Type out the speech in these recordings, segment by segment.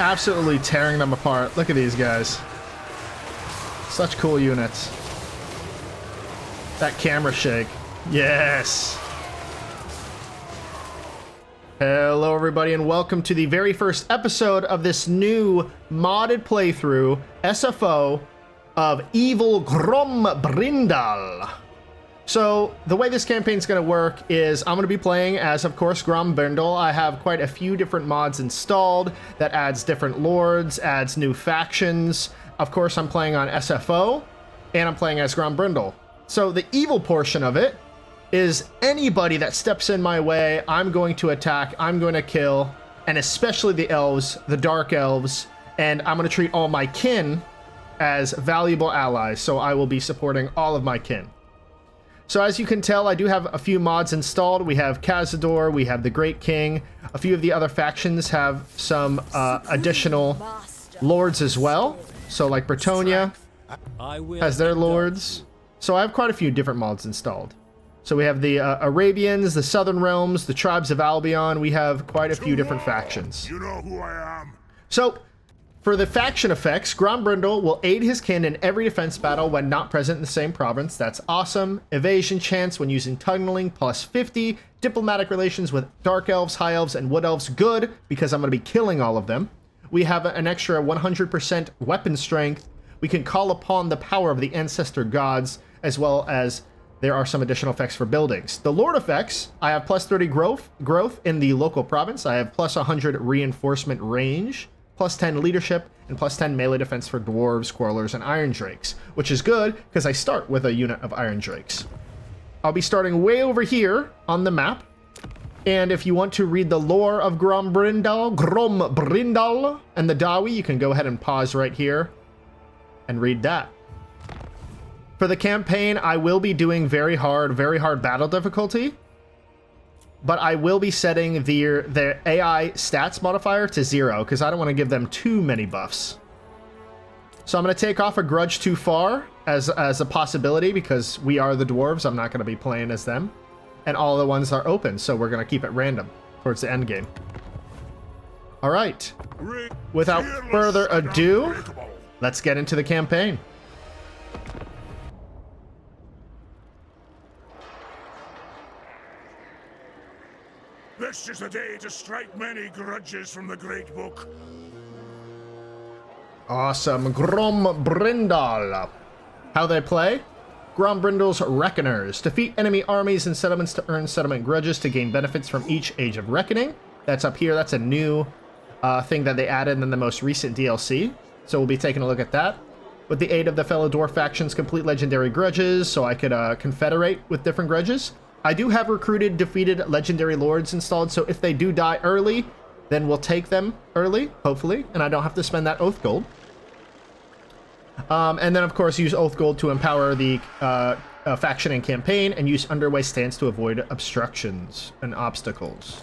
absolutely tearing them apart. Look at these guys. Such cool units. That camera shake. Yes. Hello everybody and welcome to the very first episode of this new modded playthrough, SFO, of Evil Grombrindal. So the way this campaign is going to work is I'm going to be playing as, of course, Grombrindal. I have quite a few different mods installed that adds different lords, adds new factions. Of course, I'm playing on SFO, and I'm playing as Grombrindal. So the evil portion of it is anybody that steps in my way, I'm going to attack, I'm going to kill, and especially the elves, the dark elves, and I'm going to treat all my kin as valuable allies, so I will be supporting all of my kin. So as you can tell, I do have a few mods installed. We have Cazador, we have the Great King. A few of the other factions have some additional lords as well. So like Bretonia has their lords. So I have quite a few different mods installed. So we have the Arabians, the Southern Realms, the Tribes of Albion. We have quite a few different factions. You know who I am. So for the faction effects, Grombrindal will aid his kin in every defense battle when not present in the same province. That's awesome. Evasion chance when using tunneling, plus 50. Diplomatic relations with dark elves, high elves, and wood elves, good, because I'm going to be killing all of them. We have an extra 100% weapon strength. We can call upon the power of the ancestor gods, as well as there are some additional effects for buildings. The Lord effects, I have plus 30 growth in the local province. I have plus 100 reinforcement range, plus 10 leadership, and plus 10 melee defense for dwarves, quarrelers, and iron drakes, which is good because I start with a unit of iron drakes. I'll be starting way over here on the map, and if you want to read the lore of Grombrindal, and the Dawi, you can go ahead and pause right here and read that. For the campaign, I will be doing very hard battle difficulty, but I will be setting their AI stats modifier to 0 because I don't want to give them too many buffs. So I'm going to take off a grudge too far as a possibility because we are the dwarves. I'm not going to be playing as them. And all the ones are open, so we're going to keep it random towards the end game. All right. Without further ado, let's get into the campaign. This is a day to strike many grudges from the Great Book. Awesome. Grombrindal. How they play? Grombrindal's Reckoners. Defeat enemy armies and settlements to earn settlement grudges to gain benefits from each Age of Reckoning. That's up here. That's a new thing that they added in the most recent DLC. So we'll be taking a look at that. With the aid of the fellow dwarf factions, complete legendary grudges, so I could confederate with different grudges. I do have recruited defeated legendary lords installed, so if they do die early, then we'll take them early, hopefully, and I don't have to spend that oath gold. And then, of course, use oath gold to empower the faction and campaign, and use underway stance to avoid obstructions and obstacles.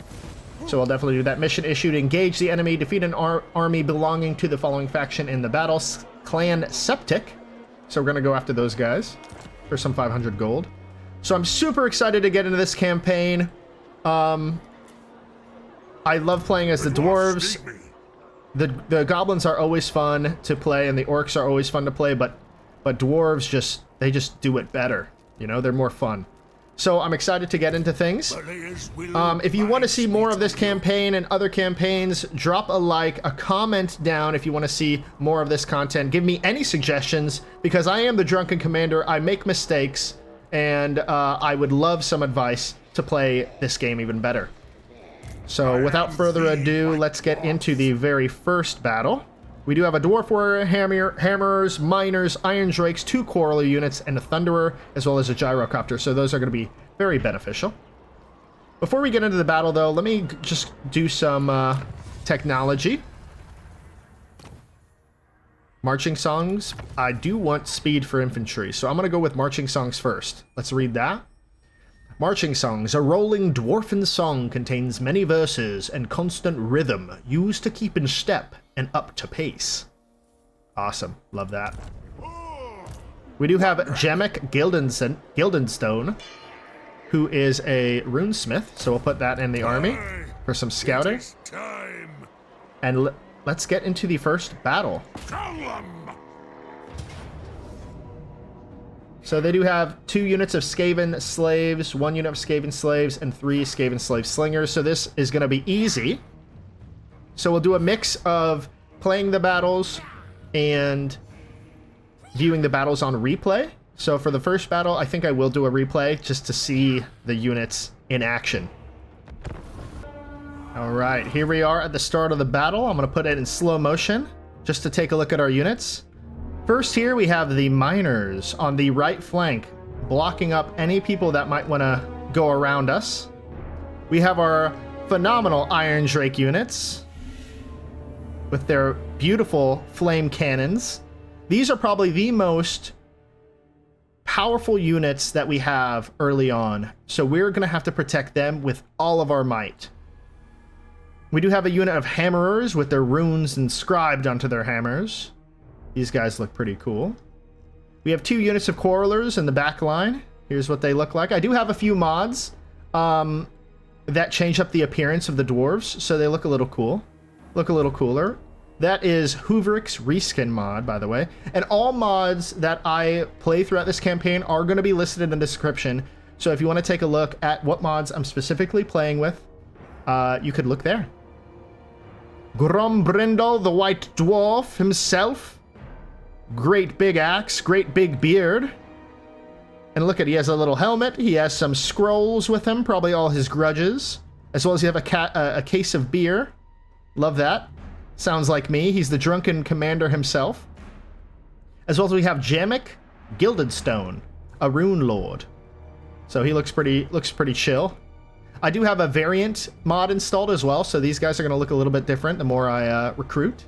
So I'll definitely do that. Mission issued: engage the enemy, defeat an army belonging to the following faction in the battle. Clan Septic. So we're going to go after those guys for some 500 gold. So I'm super excited to get into this campaign. I love playing as the dwarves. The goblins are always fun to play, and the orcs are always fun to play, but dwarves just do it better. You know, they're more fun. So I'm excited to get into things. If you want to see more of this campaign and other campaigns, drop a like, a comment down if you want to see more of this content. Give me any suggestions, because I am the drunken commander. I make mistakes, and I would love some advice to play this game even better. So without further ado, let's get into the very first battle. We do have a Dwarf Warrior, Hammerers, Miners, Iron Drakes, 2 Quarreler units, and a Thunderer, as well as a Gyrocopter, so those are going to be very beneficial. Before we get into the battle, though, let me just do some technology. Marching songs. I do want speed for infantry, so I'm going to go with marching songs first. Let's read that. Marching songs. A rolling dwarfen song contains many verses and constant rhythm used to keep in step and up to pace. Awesome. Love that. We do have Jamek Guildenstone, who is a runesmith, so we'll put that in the army for some scouting. And let's get into the first battle. So they do have 2 units of Skaven slaves, 1 unit of Skaven slaves, and 3 Skaven slave slingers. So this is going to be easy. So we'll do a mix of playing the battles and viewing the battles on replay. So for the first battle, I think I will do a replay just to see the units in action. All right, here we are at the start of the battle. I'm going to put it in slow motion just to take a look at our units. First here, we have the miners on the right flank, blocking up any people that might want to go around us. We have our phenomenal Iron Drake units with their beautiful flame cannons. These are probably the most powerful units that we have early on, so we're going to have to protect them with all of our might. We do have a unit of hammerers with their runes inscribed onto their hammers. These guys look pretty cool. We have 2 units of quarrelers in the back line. Here's what they look like. I do have a few mods that change up the appearance of the dwarves, so they look a little cool. Look a little cooler. That is Hooveric's Reskin mod, by the way. And all mods that I play throughout this campaign are going to be listed in the description. So if you want to take a look at what mods I'm specifically playing with, you could look there. Grombrindal, the White Dwarf himself. Great big axe, great big beard. And look at, he has a little helmet. He has some scrolls with him, probably all his grudges. As well as you have a case of beer. Love that. Sounds like me. He's the drunken commander himself. As well as we have Jamek Gilded Stone, a rune lord. So he looks pretty chill. I do have a variant mod installed as well, so these guys are going to look a little bit different the more I recruit.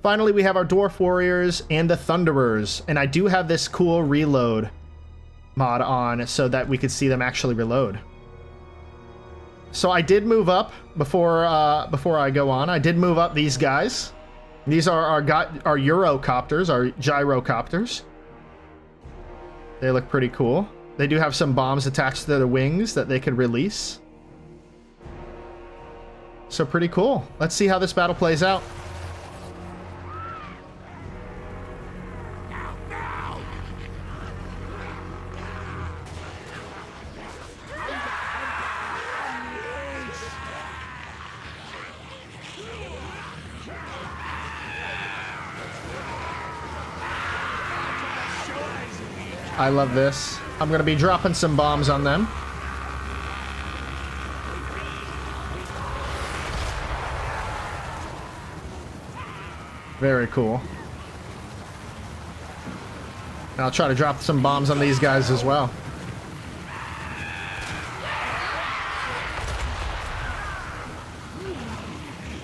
Finally, we have our Dwarf Warriors and the Thunderers, and I do have this cool reload mod on so that we could see them actually reload. So I did move up before I go on. I did move up these guys. These are our Eurocopters, our gyrocopters. They look pretty cool. They do have some bombs attached to their wings that they could release. So pretty cool. Let's see how this battle plays out. I love this. I'm going to be dropping some bombs on them. Very cool. And I'll try to drop some bombs on these guys as well.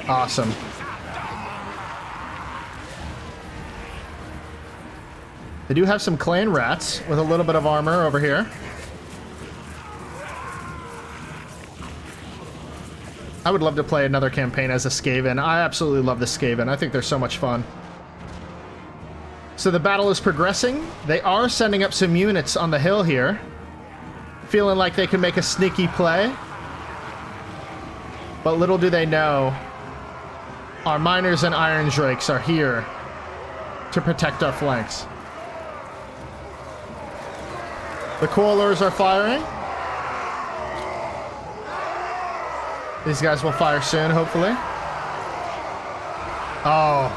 Awesome. They do have some clan rats with a little bit of armor over here. I would love to play another campaign as a Skaven. I absolutely love the Skaven. I think they're so much fun. So the battle is progressing. They are sending up some units on the hill here. Feeling like they can make a sneaky play. But little do they know, our miners and iron drakes are here to protect our flanks. The coilers are firing. These guys will fire soon, hopefully. Oh.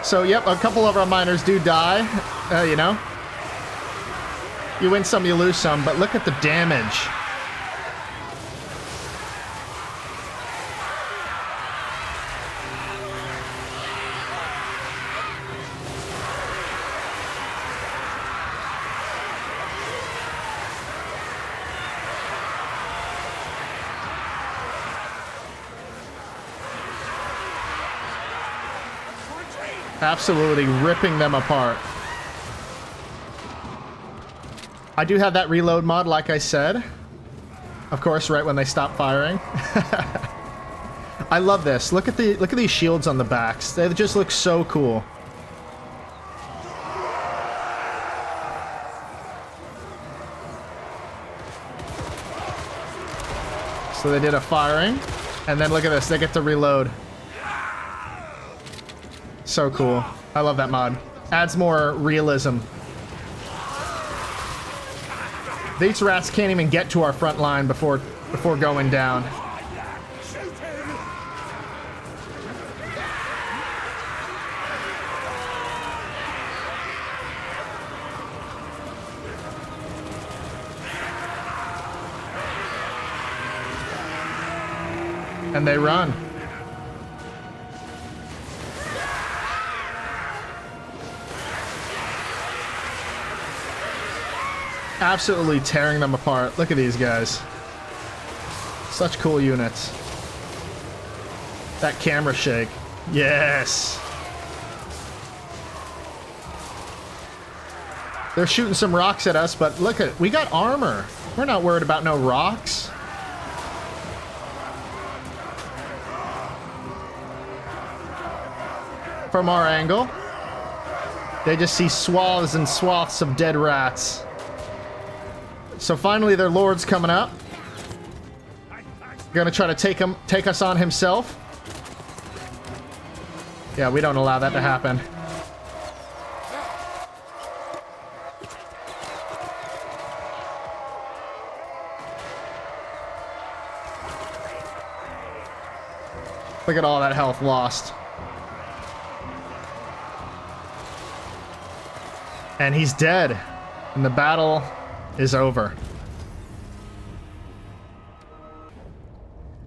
So, yep, a couple of our miners do die. You know. You win some, you lose some, but look at the damage. Absolutely ripping them apart. I do have that reload mod, like I said. Of course, right when they stop firing. I love this. Look at these shields on the backs. They just look so cool. So they did a firing, and then look at this. They get to reload. So cool. I love that mod. Adds more realism. These rats can't even get to our front line before going down. And they run. Absolutely tearing them apart. Look at these guys. Such cool units. That camera shake. Yes. They're shooting some rocks at us, but look at, we got armor. We're not worried about no rocks. From our angle, they just see swaths and swaths of dead rats. So finally their lord's coming up. Gonna try to take us on himself. Yeah, we don't allow that to happen. Look at all that health lost. And he's dead. And the battle is over.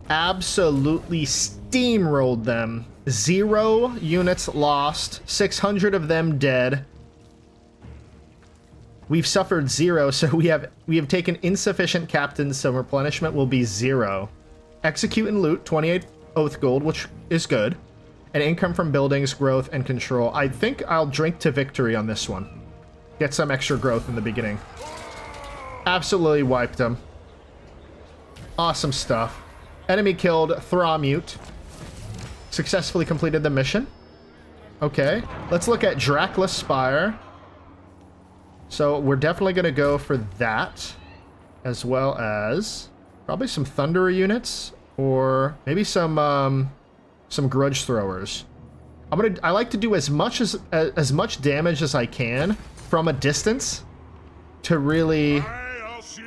Absolutely steamrolled them. 0 units lost. 600 of them dead. We've suffered 0, so we have taken insufficient captains, so replenishment will be 0. Execute and loot, 28 oath gold, which is good. And income from buildings, growth, and control. I think I'll drink to victory on this one. Get some extra growth in the beginning. Absolutely wiped them. Awesome stuff. Enemy killed Thrawmute. Successfully completed the mission. Okay, let's look at Drakless Spire. So we're definitely going to go for that, as well as probably some Thunderer units, or maybe some Grudge Throwers. I like to do as much damage as I can from a distance to really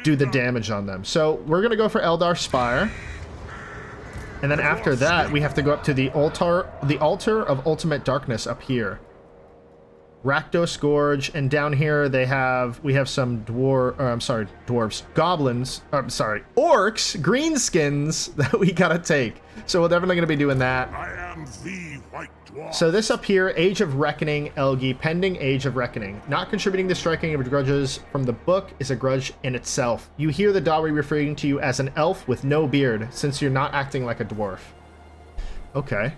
do the damage on them. So we're gonna go for Eldar Spire, and then after that we have to go up to the altar of ultimate darkness up here. Rakdos Gorge, and down here we have some dwarves, goblins, orcs, greenskins that we gotta take. So we're definitely gonna be doing that. I am the White Dwarf. So this up here, Age of Reckoning, Elgi, pending Age of Reckoning. Not contributing to striking of grudges from the book is a grudge in itself. You hear the Dawri referring to you as an elf with no beard, since you're not acting like a dwarf. Okay.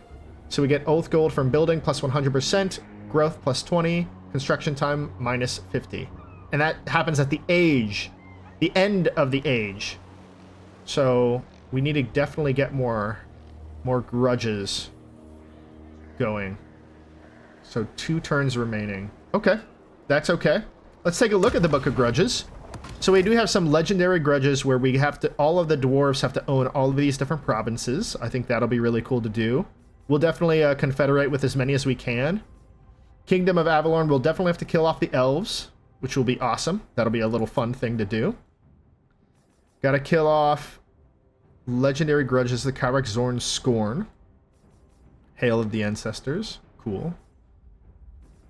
So we get Oath Gold from building, plus 100%, growth plus 20, construction time minus 50. And that happens at the age, the end of the age. So we need to definitely get more grudges going. So 2 turns remaining. Okay, that's okay. Let's take a look at the Book of Grudges. So we do have some legendary grudges where we have to, all of the dwarves have to own all of these different provinces. I think that'll be really cool to do. We'll definitely confederate with as many as we can. Kingdom of Avalorn will definitely have to kill off the elves, which will be awesome. That'll be a little fun thing to do. Gotta kill off legendary grudges, the Kyrek Zorn Scorn. Hail of the Ancestors. Cool.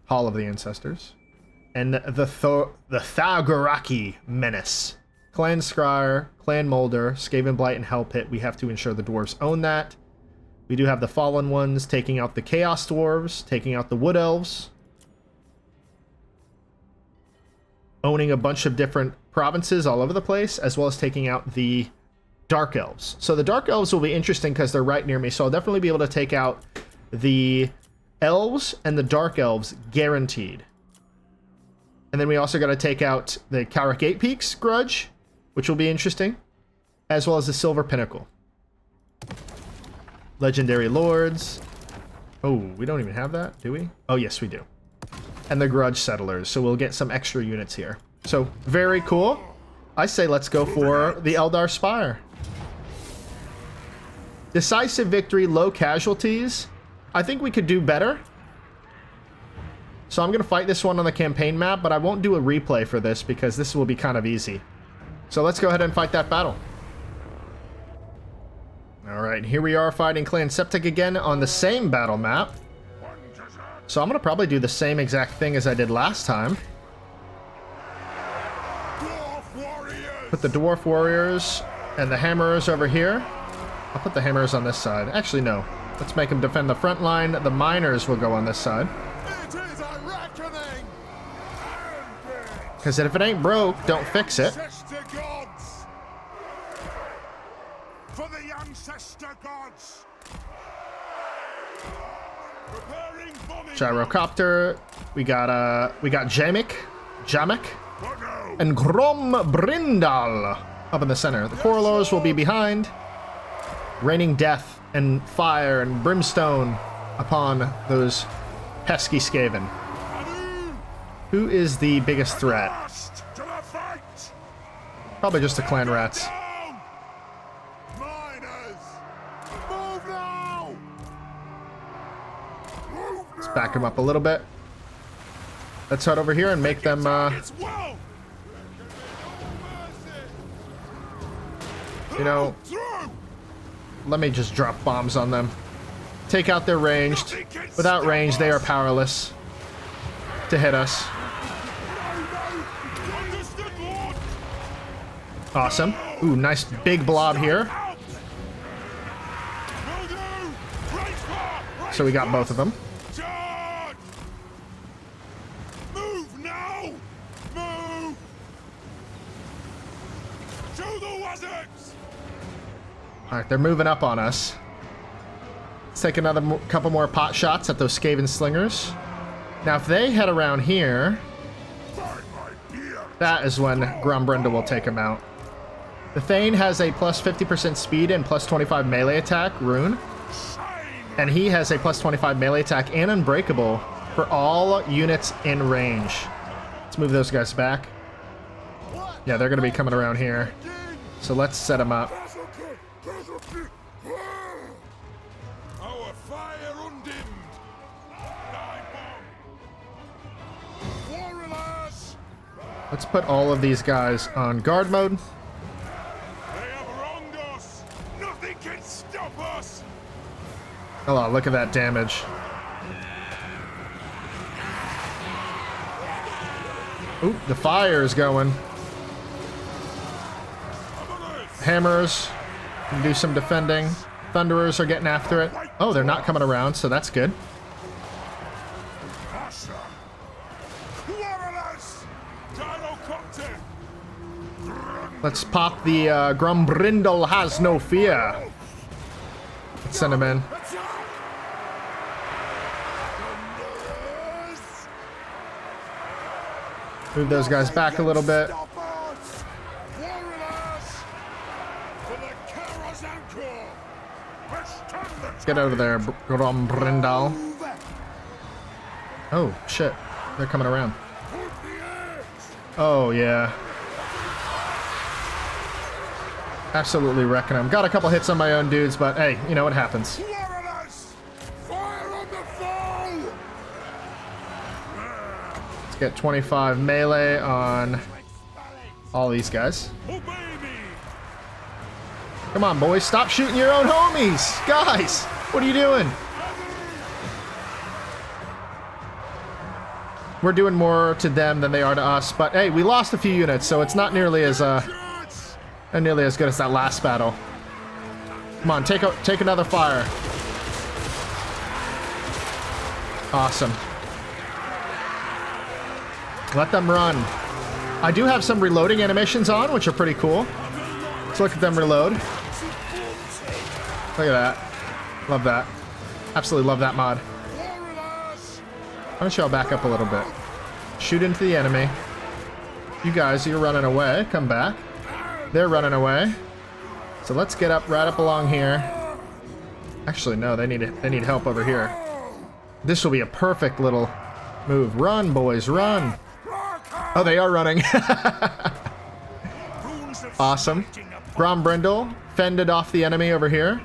Hall of the Ancestors. And the Thagoraki Menace. Clan Skryre, Clan Molder, Skaven Blight, and Hell Pit. We have to ensure the dwarves own that. We do have the Fallen Ones taking out the Chaos Dwarves, taking out the Wood Elves. Owning a bunch of different provinces all over the place, as well as taking out the Dark Elves. So the Dark Elves will be interesting because they're right near me, so I'll definitely be able to take out the Elves and the Dark Elves, guaranteed. And then we also got to take out the Kyrek 8 Peaks grudge, which will be interesting, as well as the Silver Pinnacle. Legendary Lords. Oh, we don't even have that, do we? Oh, yes, we do. And the Grudge Settlers, so we'll get some extra units here. So, very cool. I say let's go for the Eldar Spire. Decisive victory, low casualties. I think we could do better. So I'm going to fight this one on the campaign map, but I won't do a replay for this because this will be kind of easy. So let's go ahead and fight that battle. Alright, here we are fighting Clan Septic again on the same battle map. So I'm going to probably do the same exact thing as I did last time. Put the Dwarf Warriors and the Hammerers over here. I'll put the Hammerers on this side. Actually, no. Let's make them defend the front line. The Miners will go on this side. Because if it ain't broke, don't fix it. For the ancestor gods. Gyrocopter. We got Jamek, and Grombrindal up in the center. The Coralors will be behind, raining death and fire and brimstone upon those pesky Skaven. Who is the biggest threat? Probably just the clan rats. Let's back them up a little bit. Let's head over here and make them, you know, let me just drop bombs on them. Take out their ranged. Without range, they are powerless to hit us. Awesome. Ooh, nice big blob here. So we got both of them. Move now! Move! To the wizards! Alright, they're moving up on us. Let's take another couple more pot shots at those Skaven slingers. Now, if they head around here, that is when Grombrindal will take them out. The Thane has a plus 50% speed and plus 25 melee attack rune. And he has a plus 25 melee attack and unbreakable for all units in range. Let's move those guys back. Yeah, they're going to be coming around here. So let's set them up. Our fire undimmed. Warriors! Let's put all of these guys on guard mode. They have wronged us. Nothing can stop us. Oh, look at that damage. Ooh, the fire is going. Hammers can do some defending. Thunderers are getting after it. Oh, they're not coming around, so that's good. Let's pop the Grombrindal has no fear. Let's send him in. Move those guys back a little bit. Let's get over there, Grombrindal. Oh, shit. They're coming around. Oh, yeah. Absolutely wrecking them. Got a couple hits on my own dudes, but hey, you know what happens. Let's get 25 melee on all these guys. Come on, boys. Stop shooting your own homies. Guys, what are you doing? We're doing more to them than they are to us, but hey, we lost a few units, so it's not nearly as good as that last battle. Come on, take another fire. Awesome. Let them run. I do have some reloading animations on, which are pretty cool. Let's look at them reload. Look at that. Love that. Absolutely love that mod. Why don't y'all back up a little bit? Shoot into the enemy. You guys, you're running away. Come back. They're running away. So let's get up right up along here. Actually, no, they need help over here. This will be a perfect little move. Run, boys, run. Oh, they are running. Awesome. Grombrindal fended off the enemy over here.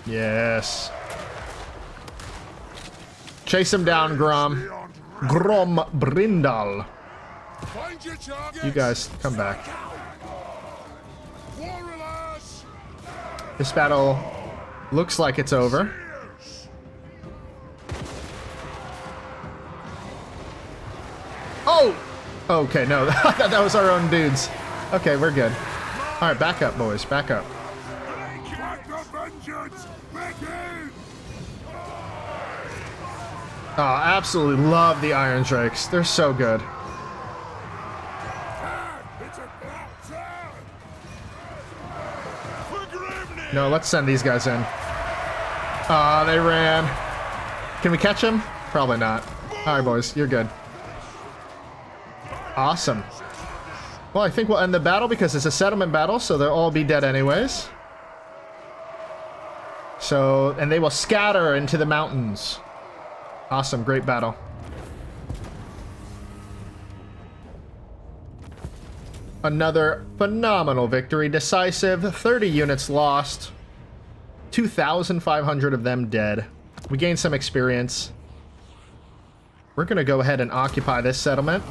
Yes. Chase him down, Grom. Grombrindal. Find your target. You guys, come back. Warriors. This battle looks like it's over. Oh! Okay, no, I thought that was our own dudes. Okay, we're good. All right, back up, boys, back up. Back the vengeance. Back in. Oh, I absolutely love the Iron Drakes. They're so good. It's about time. Forgiveness. No, let's send these guys in. Ah, they ran. Can we catch them? Probably not. All right, boys, you're good. Awesome. Well, I think we'll end the battle because it's a settlement battle, so they'll all be dead anyways. So, and they will scatter into the mountains. Awesome, great battle. Another phenomenal victory, decisive, 30 units lost, 2,500 of them dead. We gained some experience. We're gonna go ahead and occupy this settlement.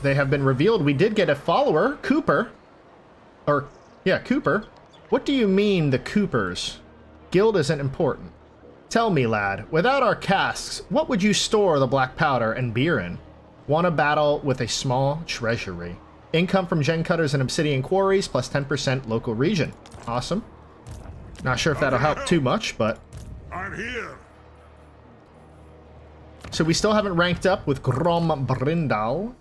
They have been revealed. We did get a follower, Cooper. Or, yeah, Cooper. What do you mean, the Coopers? Guild isn't important. Tell me, lad, without our casks, what would you store the black powder and beer in? Want a battle with a small treasury. Income from gen cutters and obsidian quarries, plus 10% local region. Awesome. Not sure if that'll help too much, but... I'm here. So we still haven't ranked up with Grombrindal.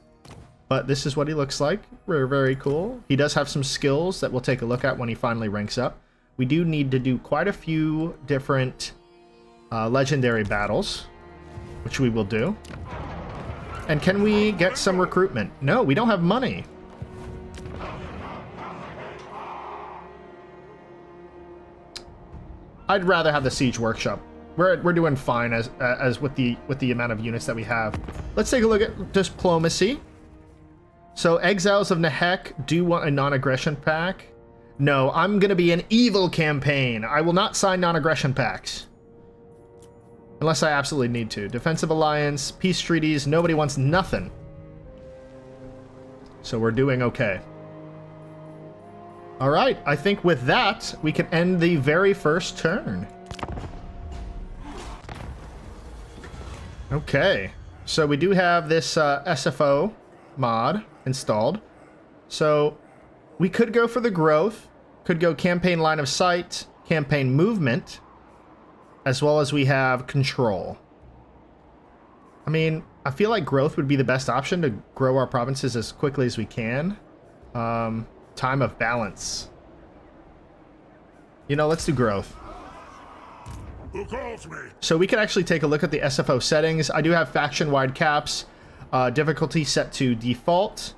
But this is what he looks like. Very, very cool. He does have some skills that we'll take a look at when he finally ranks up. We do need to do quite a few different legendary battles, which we will do. And can we get some recruitment? No, we don't have money. I'd rather have the siege workshop. We're doing fine as with the amount of units that we have. Let's take a look at diplomacy. So, Exiles of Nehek do want a non-aggression pack. No, I'm going to be an evil campaign. I will not sign non-aggression packs. Unless I absolutely need to. Defensive Alliance, peace treaties, nobody wants nothing. So we're doing okay. Alright, I think with that, we can end the very first turn. Okay, so we do have this SFO mod installed. So we could go for the growth, could go campaign line of sight, campaign movement, as well as we have control. I mean, I feel like growth would be the best option to grow our provinces as quickly as we can. Time of balance. You know, let's do growth. Who calls me? So we can actually take a look at the SFO settings. I do have faction-wide caps, difficulty set to default,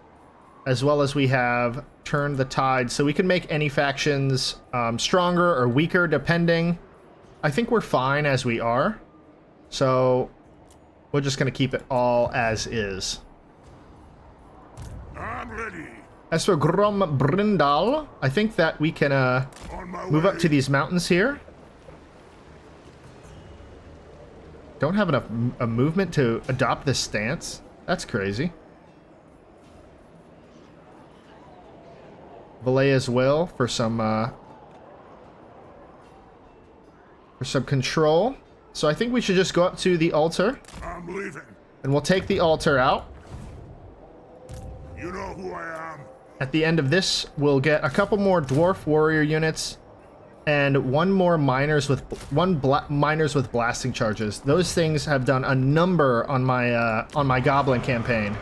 as well as we have turn the tide. So we can make any factions stronger or weaker depending. I think we're fine as we are. So we're just going to keep it all as is. I'm ready. As for Grombrindal, I think that we can move up to these mountains here. Don't have enough a movement to adopt this stance. That's crazy. Valea's will for some control. So I think we should just go up to the altar. I'm leaving. And we'll take the altar out. You know who I am. At the end of this, we'll get a couple more dwarf warrior units and one more miners with blasting charges. Those things have done a number on my goblin campaign.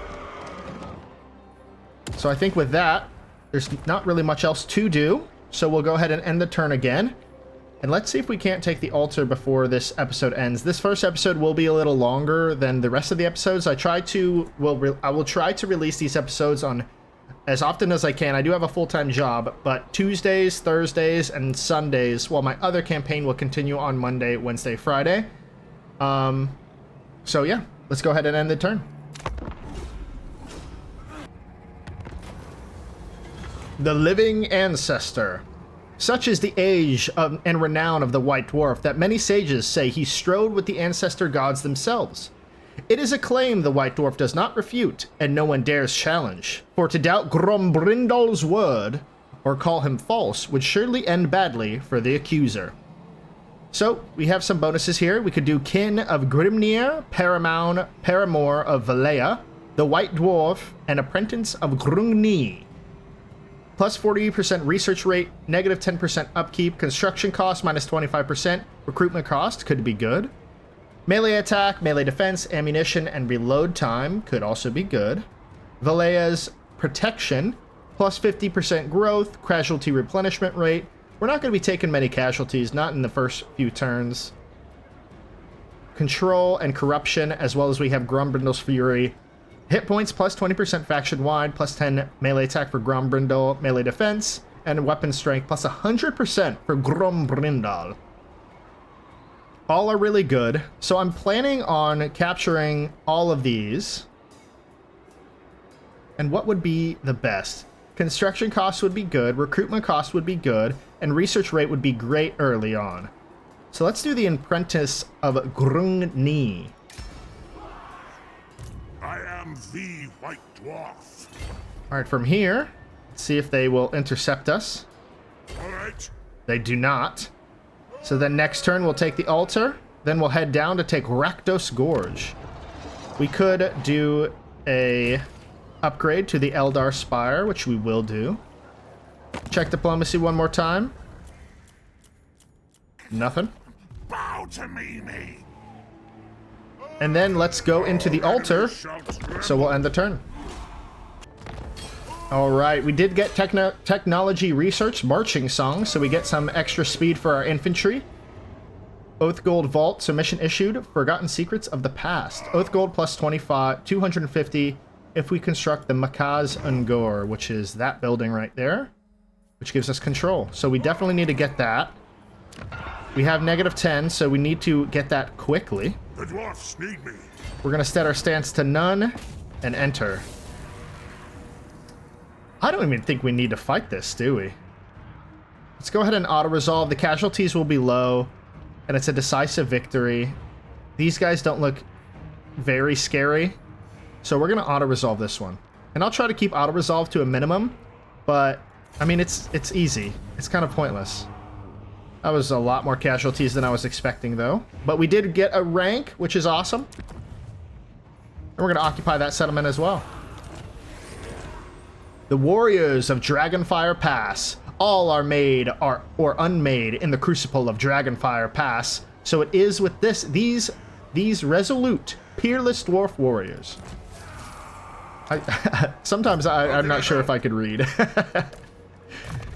So I think with that, there's not really much else to do. So we'll go ahead and end the turn again. And let's see if we can't take the altar before this episode ends. This first episode will be a little longer than the rest of the episodes. I will try to release these episodes on as often as I can. I do have a full-time job, but Tuesdays, Thursdays, and Sundays, while my other campaign will continue on Monday, Wednesday, Friday. So yeah, let's go ahead and end the turn. The Living Ancestor. Such is the age and renown of the White Dwarf that many sages say he strode with the ancestor gods themselves. It is a claim the White Dwarf does not refute, and no one dares challenge. For to doubt Grombrindal's word, or call him false, would surely end badly for the accuser. So, we have some bonuses here. We could do Kin of Grimnir, Paramour of Valea, the White Dwarf, and Apprentice of Grungni. Plus 40% research rate, negative 10% upkeep, construction cost minus 25%, recruitment cost could be good. Melee attack, melee defense, ammunition, and reload time could also be good. Valea's protection, plus 50% growth, casualty replenishment rate. We're not going to be taking many casualties, not in the first few turns. Control and corruption, as well as we have Grombrindal's Fury. Hit points plus 20% faction-wide, plus 10 melee attack for Grombrindal, melee defense, and weapon strength plus 100% for Grombrindal. All are really good, so I'm planning on capturing all of these. And what would be the best? Construction costs would be good, recruitment costs would be good, and research rate would be great early on. So let's do the Apprentice of Grungni. I am the White Dwarf. All right, from here, let's see if they will intercept us. All right. They do not. So then next turn we'll take the altar, then we'll head down to take Rakdos Gorge. We could do a upgrade to the Eldar Spire, which we will do. Check diplomacy one more time. Nothing. Bow to me. And then let's go into the altar, so we'll end the turn. All right, we did get technology research marching song, so we get some extra speed for our infantry. Oath Gold Vault, submission issued, Forgotten Secrets of the Past. Oath Gold plus 25, 250 if we construct the Makaz Ungor, which is that building right there, which gives us control. So we definitely need to get that. We have negative 10, so we need to get that quickly. The dwarfs need me. We're going to set our stance to none and enter. I don't even think we need to fight this, do we? Let's go ahead and auto-resolve. The casualties will be low, and it's a decisive victory. These guys don't look very scary, so we're going to auto-resolve this one. And I'll try to keep auto-resolve to a minimum, but, I mean, it's easy. It's kind of pointless. That was a lot more casualties than I was expecting, though. But we did get a rank, which is awesome. And we're going to occupy that settlement as well. The warriors of Dragonfire Pass. All are made or unmade in the crucible of Dragonfire Pass. So it is with these resolute, peerless dwarf warriors. Sometimes I'm not sure if I could read.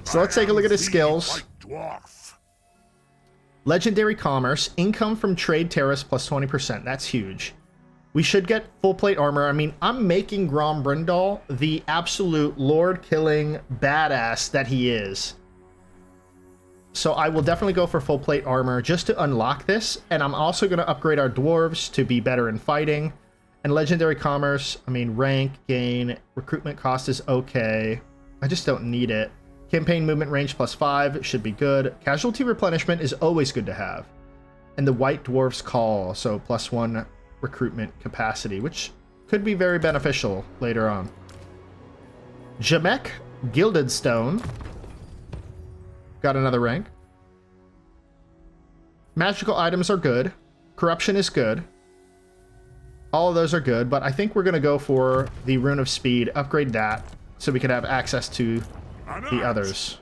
So let's take a look at his skills. Legendary Commerce, income from trade terrace plus 20%. That's huge. We should get full plate armor. I mean, I'm making Grombrindal the absolute lord-killing badass that he is. So I will definitely go for full plate armor just to unlock this. And I'm also going to upgrade our dwarves to be better in fighting. And Legendary Commerce, I mean, rank, gain, recruitment cost is okay. I just don't need it. Campaign movement range plus 5 should be good. Casualty replenishment is always good to have. And the White Dwarf's Call, so plus 1 recruitment capacity, which could be very beneficial later on. Jamek, Gilded Stone. Got another rank. Magical items are good. Corruption is good. All of those are good, but I think we're going to go for the Rune of Speed, upgrade that, so we can have access to the others.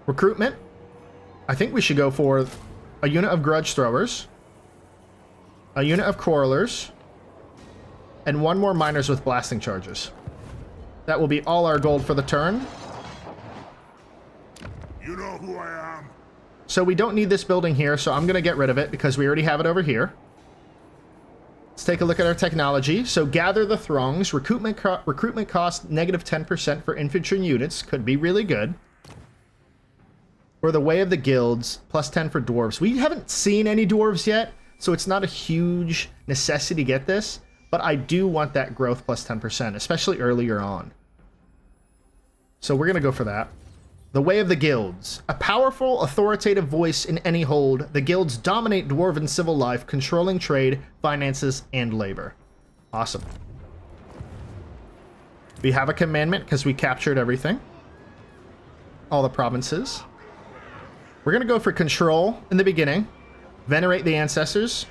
Recruitment. I think we should go for a unit of Grudge Throwers, a unit of Quarrelers, and one more Miners with Blasting Charges. That will be all our gold for the turn. You know who I am. So we don't need this building here, so I'm going to get rid of it because we already have it over here. Let's take a look at our technology. So gather the throngs. Recruitment cost negative 10% for infantry units. Could be really good. Or the Way of the Guilds, plus 10 for dwarves. We haven't seen any dwarves yet, so it's not a huge necessity to get this. But I do want that growth plus 10%, especially earlier on. So we're going to go for that. The Way of the Guilds. A powerful, authoritative voice in any hold, the guilds dominate dwarven civil life, controlling trade, finances, and labor. Awesome. We have a commandment because we captured everything. All the provinces. We're going to go for control in the beginning. Venerate the ancestors.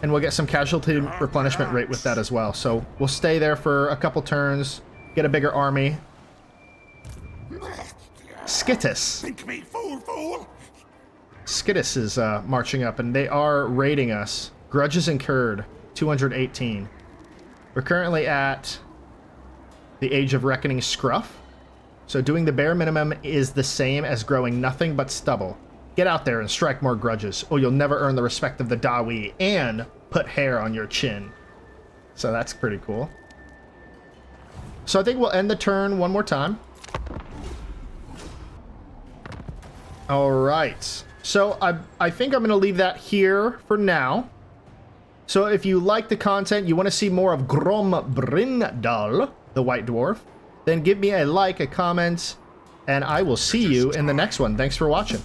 And we'll get some casualty replenishment rate with that as well. So we'll stay there for a couple turns, get a bigger army. Skittis. Think me fool. Skittis is marching up, and they are raiding us. Grudges incurred, 218. We're currently at the Age of Reckoning Scruff. So doing the bare minimum is the same as growing nothing but stubble. Get out there and strike more grudges, or you'll never earn the respect of the Dawi and put hair on your chin. So that's pretty cool. So I think we'll end the turn one more time. All right. So I think I'm going to leave that here for now. So if you like the content, you want to see more of Grombrindal, the White Dwarf, then give me a like, a comment, and I will see you in the next one. Thanks for watching.